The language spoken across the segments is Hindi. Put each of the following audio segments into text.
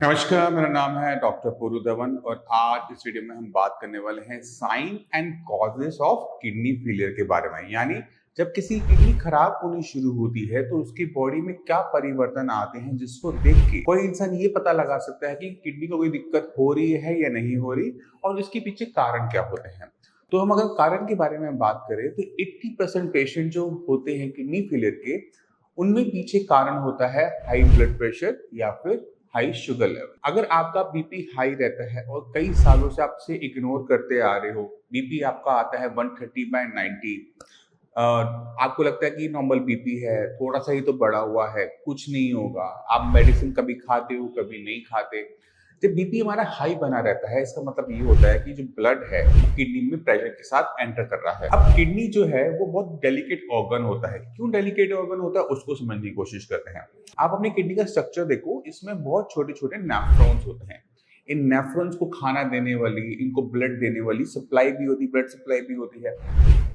नमस्कार, मेरा नाम है डॉक्टर पूरू धवन और आज इस वीडियो में हम बात करने वाले हैं sign and causes of kidney failure के बारे में। यानी जब किसी किडनी खराब होनी शुरू होती है तो उसकी बॉडी में क्या परिवर्तन आते हैं जिसको देख के कोई इंसान ये पता लगा सकता है कि किडनी को कोई दिक्कत हो रही है या नहीं हो रही और इसके पीछे कारण क्या होते हैं। तो हम अगर कारण के बारे में बात करें तो 80% पेशेंट जो होते हैं किडनी फेलियर के, उनमें पीछे कारण होता है हाई ब्लड प्रेशर या फिर हाई शुगर लेवल। अगर आपका बीपी हाई रहता है और कई सालों से आप इसे इग्नोर करते आ रहे हो, बीपी आपका आता है 130/90, आपको लगता है कि नॉर्मल बीपी है, थोड़ा सा ही तो बढ़ा हुआ है, कुछ नहीं होगा, आप मेडिसिन कभी खाते हो कभी नहीं खाते। जब बीपी हमारा हाई बना रहता है इसका मतलब ये होता है कि जो ब्लड है वो किडनी में प्रेशर के साथ एंटर कर रहा है। अब किडनी जो है वो बहुत डेलिकेट ऑर्गन होता है। क्यों डेलिकेट ऑर्गन होता है उसको समझने की कोशिश करते हैं। आप अपनी किडनी का स्ट्रक्चर देखो, इसमें बहुत छोटे छोटे नेफ्रॉन्स होते हैं। इन नेफ्रॉन्स को खाना देने वाली, इनको ब्लड देने वाली सप्लाई भी होती है, ब्लड सप्लाई भी होती है।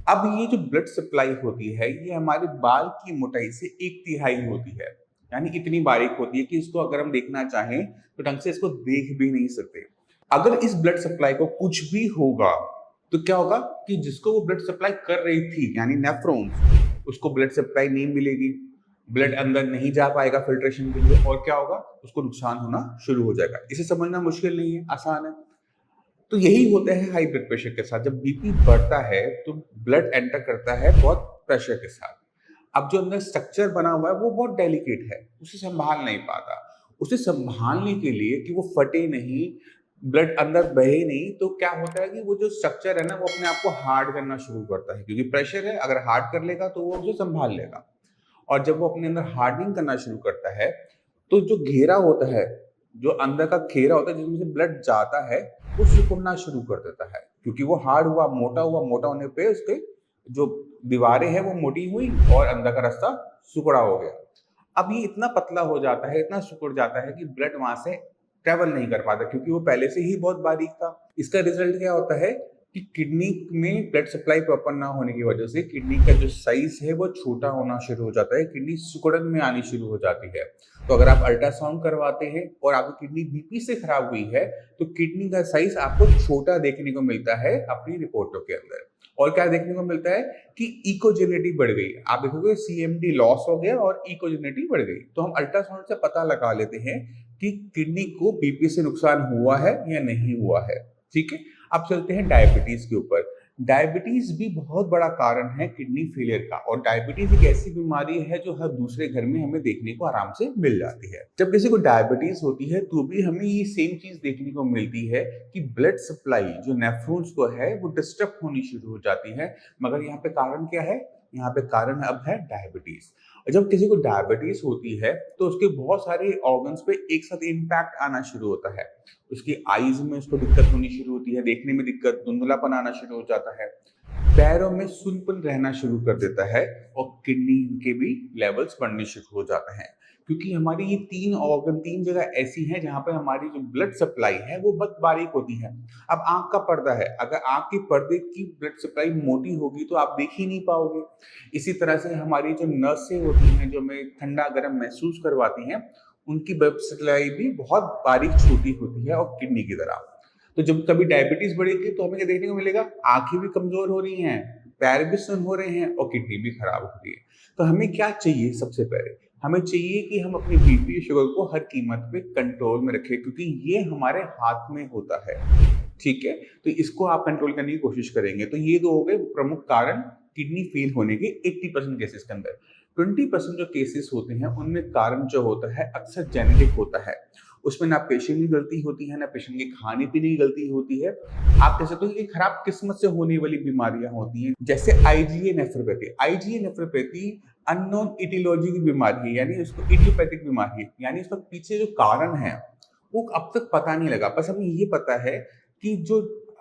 अब ये जो ब्लड सप्लाई होती है ये हमारे बाल की मोटाई से 1/3 होती है। यानी इतनी बारीक होती है कि इसको अगर हम देखना चाहें तो ढंग से इसको देख भी नहीं सकते। अगर इस ब्लड सप्लाई को कुछ भी होगा तो क्या होगा कि जिसको वो ब्लड सप्लाई कर रही थी यानी नेफ्रॉन्स, उसको ब्लड सप्लाई नहीं मिलेगी, ब्लड अंदर नहीं जा पाएगा फिल्ट्रेशन के लिए और क्या होगा, उसको नुकसान होना शुरू हो जाएगा। इसे समझना मुश्किल नहीं है, आसान है। तो यही होता है हाई ब्लड प्रेशर के साथ। जब बीपी बढ़ता है तो ब्लड एंटर करता है बहुत प्रेशर के साथ। अब जो अंदर स्ट्रक्चर बना हुआ है वो बहुत डेलिकेट है, उसे संभाल नहीं पाता। उसे संभालने के लिए कि वो फटे नहीं, ब्लड अंदर बहे नहीं, तो क्या होता है कि वो जो स्ट्रक्चर है ना वो अपने आप को हार्ड करना शुरू करता है, क्योंकि प्रेशर है, अगर हार्ड कर लेगा तो वो उसे संभाल लेगा। और जब वो अपने अंदर हार्डनिंग करना शुरू करता है तो जो घेरा होता है, जो अंदर का घेरा होता है जिसमें से ब्लड जाता है, वो सिकुड़ना शुरू कर देता है, क्योंकि वो हार्ड हुआ, मोटा होने पे उसके जो दीवारें हैं वो मोटी हुई और अंदर का रास्ता सिकुड़ा हो गया। अब ये इतना पतला हो जाता है, इतना सिकुड़ जाता है कि ब्लड वहां से ट्रेवल नहीं कर पाता, क्योंकि वो पहले से ही बहुत बारीक था। इसका रिजल्ट क्या होता है कि किडनी में ब्लड सप्लाई प्रॉपर ना होने की वजह से किडनी का जो साइज है वो छोटा होना शुरू हो जाता है, किडनी सिकुड़न में आनी शुरू हो जाती है। तो अगर आप अल्ट्रासाउंड करवाते हैं और आपकी किडनी बीपी से खराब हुई है तो किडनी का साइज आपको छोटा देखने को मिलता है अपनी रिपोर्टों के अंदर। और क्या देखने को मिलता है कि इकोजेनिटी बढ़ गई। आप देखोगे सीएमडी लॉस हो गया और इकोजेनिटी बढ़ गई। तो हम अल्ट्रासाउंड से पता लगा लेते हैं कि किडनी को बीपी से नुकसान हुआ है या नहीं हुआ है। ठीक है, अब चलते हैं डायबिटीज के ऊपर। डायबिटीज भी बहुत बड़ा कारण है किडनी फेलियर का, और डायबिटीज एक ऐसी बीमारी है जो हर दूसरे घर में हमें देखने को आराम से मिल जाती है। जब किसी को डायबिटीज होती है तो भी हमें ये सेम चीज देखने को मिलती है कि ब्लड सप्लाई जो नेफ्रॉन्स को है वो डिस्टर्ब होनी शुरू हो जाती है। मगर यहाँ पे कारण क्या है? यहाँ पे कारण अब है डायबिटीज। जब किसी को डायबिटीज होती है तो उसके बहुत सारे ऑर्गन्स पे एक साथ इम्पैक्ट आना शुरू होता है। उसकी आईज में उसको दिक्कत होनी शुरू होती है, देखने में दिक्कत, धुंधलापन आना शुरू हो जाता है, पैरों में सुनपन रहना शुरू कर देता है और किडनी के भी लेवल्स बढ़ने शुरू हो जाते हैं। क्योंकि हमारी ये 3 ऑर्गन 3 जगह ऐसी हैं जहाँ पे हमारी जो ब्लड सप्लाई है वो बहुत बारीक होती है। अब आंख का पर्दा है, अगर आंख के पर्दे की ब्लड सप्लाई मोटी होगी तो आप देख ही नहीं पाओगे। इसी तरह से हमारी जो नसें होती हैं जो हमें ठंडा गर्म महसूस करवाती हैं, उनकी ब्लड सप्लाई भी बहुत बारीक छोटी होती है और किडनी की तरह। तो जब कभी डायबिटीज बढ़ेगी तो हमें क्या देखने को मिलेगा? आंखें भी कमजोर हो रही हैं, पैर भी सुन्न हो रहे हैं और किडनी भी खराब हो रही है। तो हमें क्या चाहिए? सबसे पहले हमें चाहिए कि हम अपनी बीपी शुगर को हर कीमत पे कंट्रोल में रखें, क्योंकि ये हमारे हाथ में होता है। ठीक है, तो इसको आप कंट्रोल करने की कोशिश करेंगे। तो ये 2 हो गए प्रमुख कारण किडनी फेल होने के 80% केसेस के अंदर। 20% जो केसेस होते हैं उनमें कारण जो होता है अक्सर जेनेटिक होता है। उसमें ना पेशेंट की गलती होती है, ना पेशेंट की खाने पीने की गलती होती है। आप कह सकते हो कि खराब किस्मत से होने वाली बीमारियां होती हैं, जैसे IgA nephropathy. IgA nephropathy unknown aetiology की बीमारी है, यानी उसको इडियोपैथिक बीमारी है, यानी इसका पीछे जो कारण है वो अब तक पता नहीं लगा। बस हमें ये पता है कि जो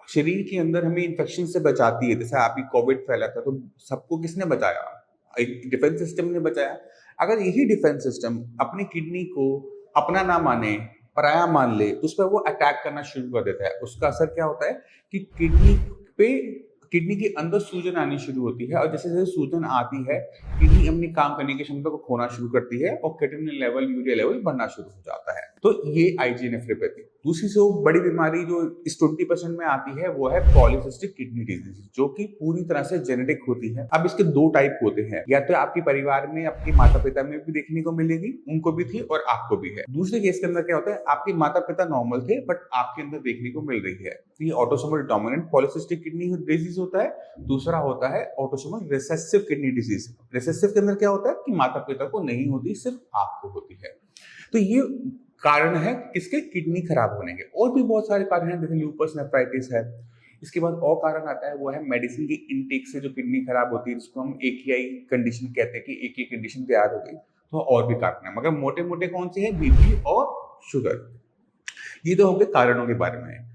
शरीर के अंदर हमें इन्फेक्शन से बचाती है, जैसे अभी कोविड फैला था तो सबको किसने बचाया? एक डिफेंस सिस्टम ने बचाया। अगर यही डिफेंस सिस्टम अपनी किडनी को अपना ना माने, पराया मान ले, तो उस पर वो अटैक करना शुरू कर देता है। उसका असर क्या होता है कि पे किडनी के अंदर सूजन आनी शुरू होती है, और जैसे जैसे सूजन आती है किडनी अपनी काम करने की क्षमता को खोना शुरू करती है और क्रिएटिनिन लेवल, यूरिया लेवल बढ़ना शुरू हो जाता है। तो ये IgA नेफ्रोपैथी। दूसरी जो बड़ी बीमारी जो इस 20% में आती है वो है पॉलीसिस्टिक किडनी डिजीज, जो कि पूरी तरह से जेनेटिक होती है। अब इसके दो टाइप होते हैं, या तो आपके परिवार में आपके माता पिता में भी देखने को मिलेगी, उनको भी थी और आपको भी है। दूसरे केस के अंदर क्या होता है, आपके माता पिता नॉर्मल थे बट आपके अंदर देखने को मिल रही है। तो ये autosomal dominant polycystic kidney disease होता है। दूसरा होता है autosomal recessive kidney disease. Recessive के अंदर क्या होता है कि माता पिता को नहीं होती, सिर्फ आपको होती है। तो ये कारण है किसके, किडनी खराब होने के। और भी बहुत सारे कारण हैं, जैसे लूपस नेफ्राइटिस है। इसके बाद और कारण आता है वो है मेडिसिन की इनटेक से जो किडनी खराब होती है, जिसको हम AKI कंडीशन कहते हैं कि एक ही कंडीशन तैयार हो गई। तो और भी कारण है, मगर मोटे मोटे कौन से हैं, बीपी और शुगर। ये तो हो गए कारणों के बारे में।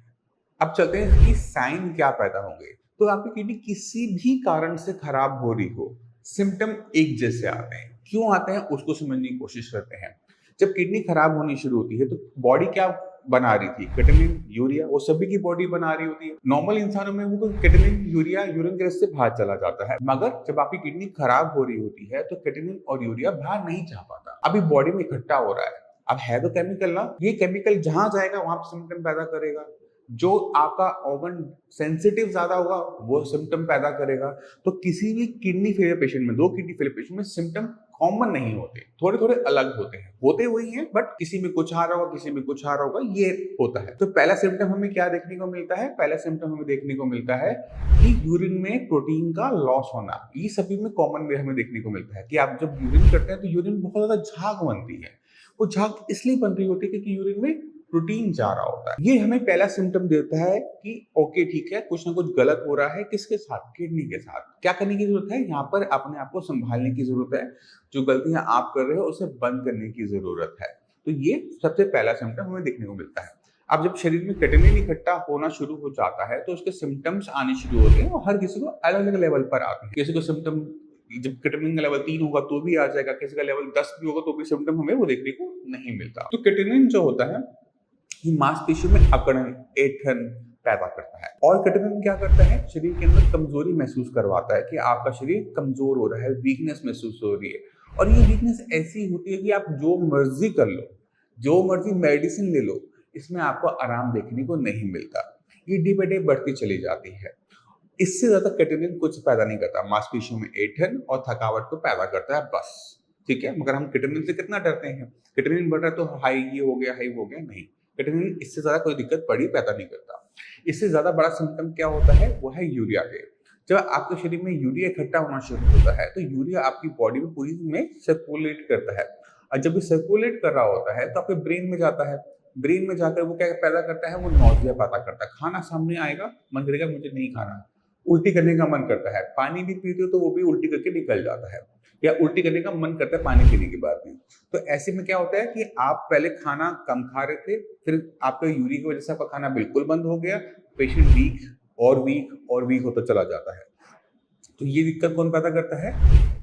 अब चलते हैं कि साइन क्या पैदा होंगे। तो आपकी किडनी किसी भी कारण से खराब हो रही हो, सिम्टम एक जैसे आते हैं। क्यों आते हैं उसको समझने की कोशिश करते हैं। जब किडनी खराब होनी शुरू होती है तो बॉडी क्या बना रही थी, केटोनिन, यूरिया, वो सभी की बॉडी बना रही होती है। नॉर्मल इंसानों में वो केटोनिन, यूरिया यूरिन के रास्ते बाहर चला जाता है, मगर जब आपकी किडनी खराब हो रही होती है तो केटोनिन और यूरिया बाहर नहीं जा पाता। अभी बॉडी में इकट्ठा हो रहा है, अब है तो केमिकल ना, ये केमिकल जहां जाएगा वहां पर सिम्टम पैदा करेगा। जो आपका ऑर्गन सेंसिटिव ज्यादा होगा वो सिम्टम पैदा करेगा। तो किसी भी किडनी फेलियर पेशेंट में, दो किडनी फेलियर पेशेंट में सिम्टम कॉमन नहीं होते, थोड़े थोड़े अलग होते हैं, होते वही हैं बट किसी में कुछ आ रहा होगा, किसी में कुछ आ रहा होगा, ये होता है। तो पहला सिम्टम हमें क्या देखने को मिलता है, पहला सिम्टम हमें देखने को मिलता है कि यूरिन में प्रोटीन का लॉस होना। ये सभी में कॉमन वे हमें देखने को मिलता है कि आप जब यूरिन करते हैं तो यूरिन बहुत ज्यादा झाग बनती है। वो झाग इसलिए बन रही होती है क्योंकि यूरिन में प्रोटीन जा रहा होता है। ये हमें पहला सिम्टम देता है कि ओके ठीक है, कुछ ना कुछ गलत हो रहा है। किसके साथ, किडनी के साथ। क्या करने की जरूरत है, यहाँ पर अपने आप को संभालने की जरूरत है। जो गलतियां आप कर रहे हो उसे बंद करने की जरूरत है। तो ये सबसे पहला सिम्टम हमें देखने को मिलता है। अब जब शरीर में केटोनिन इकट्ठा होना शुरू हो जाता है तो उसके सिम्टम्स आने शुरू होते हैं और हर किसी को अलग अलग लेवल पर आते हैं। किसी को सिम्टम जब केटोनिन का लेवल 3 होगा तो भी आ जाएगा, किसी का लेवल 10 भी होगा तो भी सिम्टम हमें वो देखने को नहीं मिलता। तो केटोनिन जो होता है ये मांसपेशियों में अकड़न, ऐंठन पैदा करता है। और केटोनिन क्या करता है, शरीर के अंदर कमजोरी महसूस करवाता है कि आपका शरीर कमजोर हो रहा है, वीकनेस महसूस हो रही है। और ये वीकनेस ऐसी होती है कि आप जो मर्जी कर लो, जो मर्जी मेडिसिन ले लो, इसमें आपको आराम देखने को नहीं मिलता। ये डे बाय डे बढ़ती चली जाती है। इससे ज्यादा केटोनिन कुछ पैदा नहीं करता, मांसपेशियों में ऐंठन और थकावट को पैदा करता है बस। ठीक है, मगर हम केटोनिन से कितना डरते हैं, केटोनिन बढ़ रहा है तो हाई ये हो गया, हाई हो गया, नहीं। केटोनिन इससे ज्यादा कोई दिक्कत बड़ी पैदा नहीं करता। इससे ज्यादा बड़ा सिम्टम क्या होता है, वो है यूरिया के। जब आपके शरीर में यूरिया इकट्ठा होना शुरू होता है तो यूरिया आपकी बॉडी में पूरी में सर्कुलेट करता है। और जब ये सर्कुलेट कर रहा होता है तो आपके ब्रेन में जाता है। ब्रेन में जाकर वो क्या पैदा करता है, वो नौजिया पैदा करता है। खाना सामने आएगा, मन करेगा मुझे नहीं खाना, उल्टी करने का मन करता है। पानी भी पीते हो तो वो भी उल्टी करके निकल जाता है, या उल्टी करने का मन करता है पानी पीने के बाद भी। तो ऐसे में क्या होता है कि आप पहले खाना कम खा रहे थे, फिर आपका यूरिया की वजह से आपका खाना बिल्कुल बंद हो गया, पेशेंट वीक और वीक और वीक होता चला जाता है। तो ये दिक्कत कौन पैदा करता है,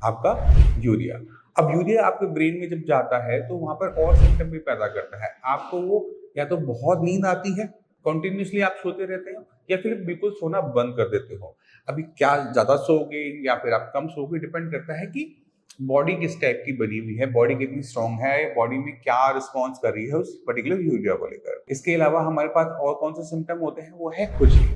आपका यूरिया। अब यूरिया आपके ब्रेन में जब जाता है तो वहां पर और सिम्टम भी पैदा करता है। आपको वो या तो बहुत नींद आती है, कंटिन्यूसली आप सोते रहते हैं, या फिर बिल्कुल सोना बंद कर देते हो। अभी क्या ज्यादा सोओगे या फिर आप कम सोओगे, डिपेंड करता है कि बॉडी किस टाइप की बनी हुई है, बॉडी कितनी स्ट्रांग है, बॉडी में क्या रिस्पॉन्स कर रही है उस पर्टिकुलर यूरिया को लेकर। इसके अलावा हमारे पास और कौन से सिम्टम होते हैं, वो है खुजली।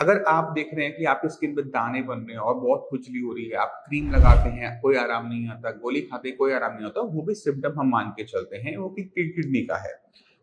अगर आप देख रहे हैं कि आपकी स्किन पे दाने बन रहे हैं और बहुत खुजली हो रही है, आप क्रीम लगाते हैं कोई आराम नहीं आता, गोली खाते कोई आराम नहीं होता, वो भी सिम्टम हम मान के चलते हैं वो कि किडनी का है।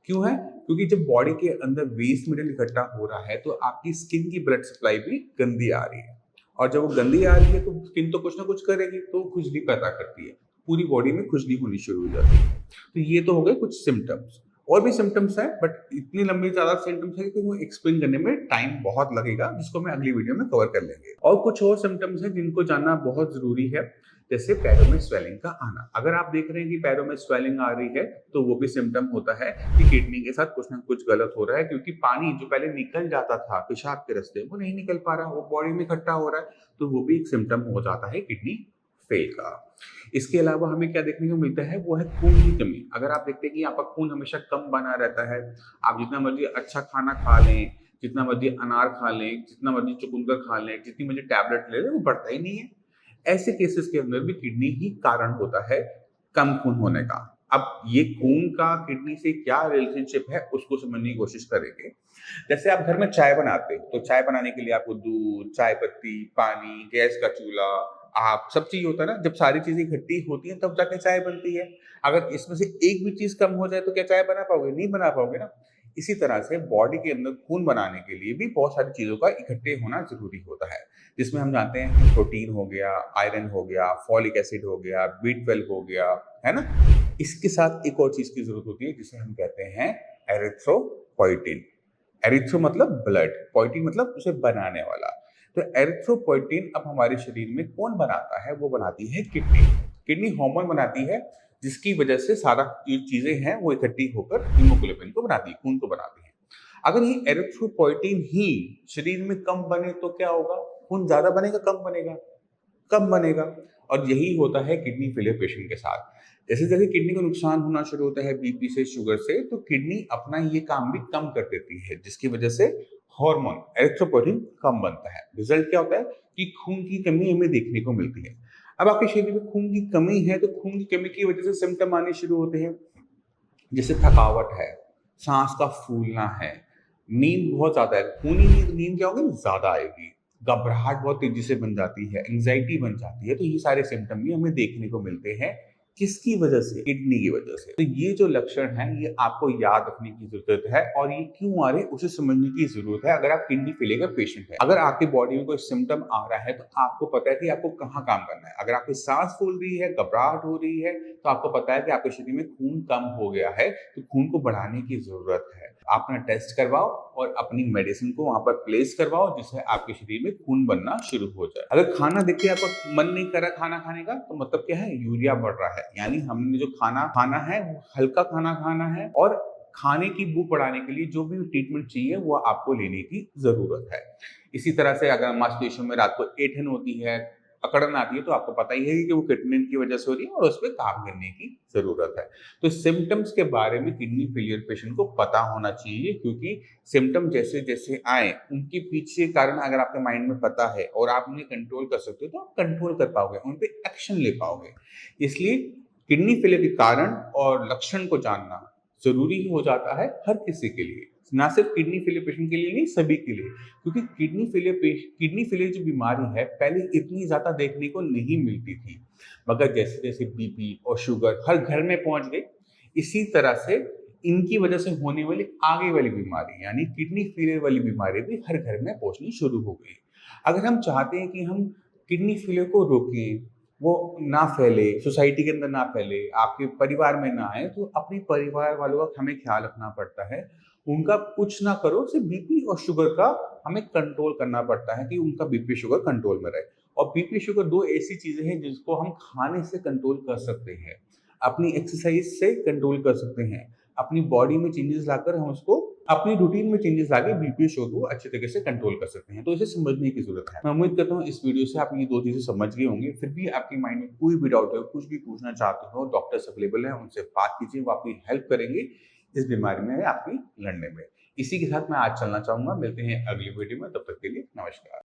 क्यों है, क्योंकि जब बॉडी के अंदर वेस्ट मटेरियल इकट्ठा हो रहा है तो आपकी स्किन की ब्लड सप्लाई भी गंदी आ रही है, और जब वो गंदी आ रही है तो स्किन तो कुछ ना कुछ करेगी, तो खुजली पैदा करती है, पूरी बॉडी में खुजली होनी शुरू हो जाती है। तो ये तो हो गए कुछ सिम्टम्स। और भी सिम्टम्स है बट इतनी लंबी ज्यादा सिम्टम्स है कि वो एक्सप्लेन करने में टाइम बहुत लगेगा, जिसको मैं अगली वीडियो में कवर कर लेंगे। और कुछ और सिम्टम्स है जिनको जानना बहुत जरूरी है, जैसे पैरों में स्वेलिंग का आना। अगर आप देख रहे हैं कि पैरों में स्वेलिंग आ रही है तो वो भी सिम्टम होता है कि किडनी के साथ कुछ ना कुछ गलत हो रहा है, क्योंकि पानी जो पहले निकल जाता था पेशाब के रास्ते वो नहीं निकल पा रहा, वो बॉडी में इकट्ठा हो रहा है, तो वो भी एक सिम्टम हो जाता है किडनी फेल का। इसके अलावा हमें क्या देखने को मिलता है, वो है खून की कमी। अगर आप देखते हैं कि आपका खून हमेशा कम बना रहता है, आप जितना मर्जी अच्छा खाना खा लें, जितना मर्जी अनार खा लें, जितना मर्जी चुकंदर खा लें, जितनी मर्जी टैबलेट ले लें, वो बढ़ता ही नहीं है। ऐसे केसेस के अंदर भी किडनी ही कारण होता है कम खून होने का। अब ये खून का किडनी से क्या रिलेशनशिप है उसको समझने की कोशिश करेंगे। जैसे आप घर में चाय बनाते हो, तो चाय बनाने के लिए आपको दूध, चाय पत्ती, पानी, गैस का चूल्हा, आप सब चीज़ होता है ना, जब सारी चीज़ें इकट्ठी होती हैं तब जाके चाय बनती है। अगर इसमें से एक भी चीज़ कम हो जाए तो क्या चाय बना पाओगे? नहीं बना पाओगे ना। इसी तरह से बॉडी के अंदर खून बनाने के लिए भी बहुत सारी चीज़ों का इकट्ठे होना ज़रूरी होता है, जिसमें हम जानते हैं कि प्रोटीन हो गया, आयरन हो गया, फॉलिक एसिड हो गया, बी12 हो गया, है ना? इसके साथ एक और चीज़ की ज़रूरत होती है जिसे हम कहते हैं एरिथ्रोपोइटिन। एरिथ्रो मतलब ब्लड, पोइटिन मतलब उसे बनाने वाला। तो एरिथ्रोपोइटिन अब हमारे शरीर में कौन बनाता है? वो बनाती है किडनी। किडनी हार्मोन बनाती है जिसकी वजह से सारा जो चीजें हैं वो इकट्ठी होकर हीमोग्लोबिन को बनाती है, खून को बनाती है। अगर ये एरिथ्रोपोइटिन ही शरीर में कम बने तो क्या होगा? खून ज्यादा बनेगा, कम बनेगा? कम बनेगा। और यही होता है किडनी फेलियर पेशेंट के साथ। जैसे जैसे किडनी को नुकसान होना शुरू होता है बीपी से, शुगर से, तो किडनी अपना ये काम भी कम कर देती है, जिसकी वजह से हार्मोन एरिथ्रोपोइटिन कम बनता है। रिजल्ट क्या होता है कि खून की कमी हमें देखने को मिलती है। अब आपके शरीर में खून की कमी है तो खून की कमी की वजह से सिम्टम आने शुरू होते हैं, जैसे थकावट है, सांस का फूलना है, नींद बहुत ज्यादा है। खूनी नींद नींद क्या होगी? ज्यादा आएगी। घबराहट बहुत तेजी से बन जाती है, एंग्जाइटी बन जाती है। तो ये सारे सिम्टम भी हमें देखने को मिलते हैं। किसकी वजह से? किडनी की वजह से। तो ये जो लक्षण है ये आपको याद रखने की जरूरत है, और ये क्यों आ रहे हैं उसे समझने की जरूरत है अगर आप किडनी फेलियर का पेशेंट है। अगर आपकी बॉडी में कोई सिम्टम आ रहा है तो आपको पता है कि आपको कहाँ काम करना है। अगर आपकी सांस फूल रही है, घबराहट हो रही है, तो आपको पता है कि आपके शरीर में खून कम हो गया है, तो खून को बढ़ाने की जरूरत है। आप अपना टेस्ट करवाओ और अपनी मेडिसिन को वहां पर प्लेस करवाओ, जिससे आपके शरीर में खून बनना शुरू हो जाए। अगर खाना देख के आपका मन नहीं कर रहा खाना खाने का, तो मतलब क्या है? यूरिया बढ़ रहा है। यानी हमने जो खाना खाना है वो हल्का खाना खाना है, और खाने की भूख बढ़ाने के लिए जो भी ट्रीटमेंट चाहिए वो आपको लेने की जरूरत है। इसी तरह से अगर मांसपेशियों में रात को ऐंठन होती है, अकड़न आती है, तो आपको पता ही है कि वो किडनी की वजह से हो रही है और उस पर काम करने की जरूरत है। तो सिम्टम्स के बारे में किडनी फेलियर पेशेंट को पता होना चाहिए, क्योंकि सिम्टम जैसे जैसे आए उनके पीछे कारण अगर आपके माइंड में पता है और आप उन्हें कंट्रोल कर सकते हो, तो आप कंट्रोल कर पाओगे, उन पे एक्शन ले पाओगे। इसलिए किडनी फेलियर के कारण और लक्षण को जानना जरूरी हो जाता है हर किसी के लिए, ना सिर्फ किडनी फेलियर पेशेंट के लिए नहीं, सभी के लिए। क्योंकि किडनी फेलियर जो बीमारी है पहले इतनी ज्यादा देखने को नहीं मिलती थी, मगर जैसे जैसे बीपी और शुगर हर घर में पहुंच गई, इसी तरह से इनकी वजह से होने वाली आगे वाली बीमारी यानी किडनी फेलियर वाली बीमारी भी हर घर में पहुंचनी शुरू हो गई। अगर हम चाहते हैं कि हम किडनी फेलियर को रोकें, वो ना फैले, सोसाइटी के अंदर ना फैले, आपके परिवार में ना आए, तो अपने परिवार वालों का हमें ख्याल रखना पड़ता है। उनका कुछ ना करो, सिर्फ बीपी और शुगर का हमें कंट्रोल करना पड़ता है कि उनका बीपी शुगर कंट्रोल में रहे। और बीपी शुगर दो ऐसी चीजें हैं जिसको हम खाने से कंट्रोल कर सकते हैं, अपनी एक्सरसाइज से कंट्रोल कर सकते हैं, अपनी बॉडी में चेंजेस लाकर हम उसको अपनी रूटीन में चेंजेस लाके बीपी शुगर को अच्छे तरीके से कंट्रोल कर सकते हैं। तो इसे समझने की जरूरत है। मैं उम्मीद करता हूँ इस वीडियो से आप ये दो चीजें समझ गए होंगे। फिर भी आपके माइंड में कोई भी डाउट हो, कुछ भी पूछना चाहते हो, डॉक्टर्स अवेलेबल हैं, उनसे बात कीजिए, वो आपकी हेल्प करेंगे इस बीमारी में आपकी लड़ने में। इसी के साथ मैं आज चलना चाहूंगा। मिलते हैं अगली वीडियो में, तब तक के लिए नमस्कार।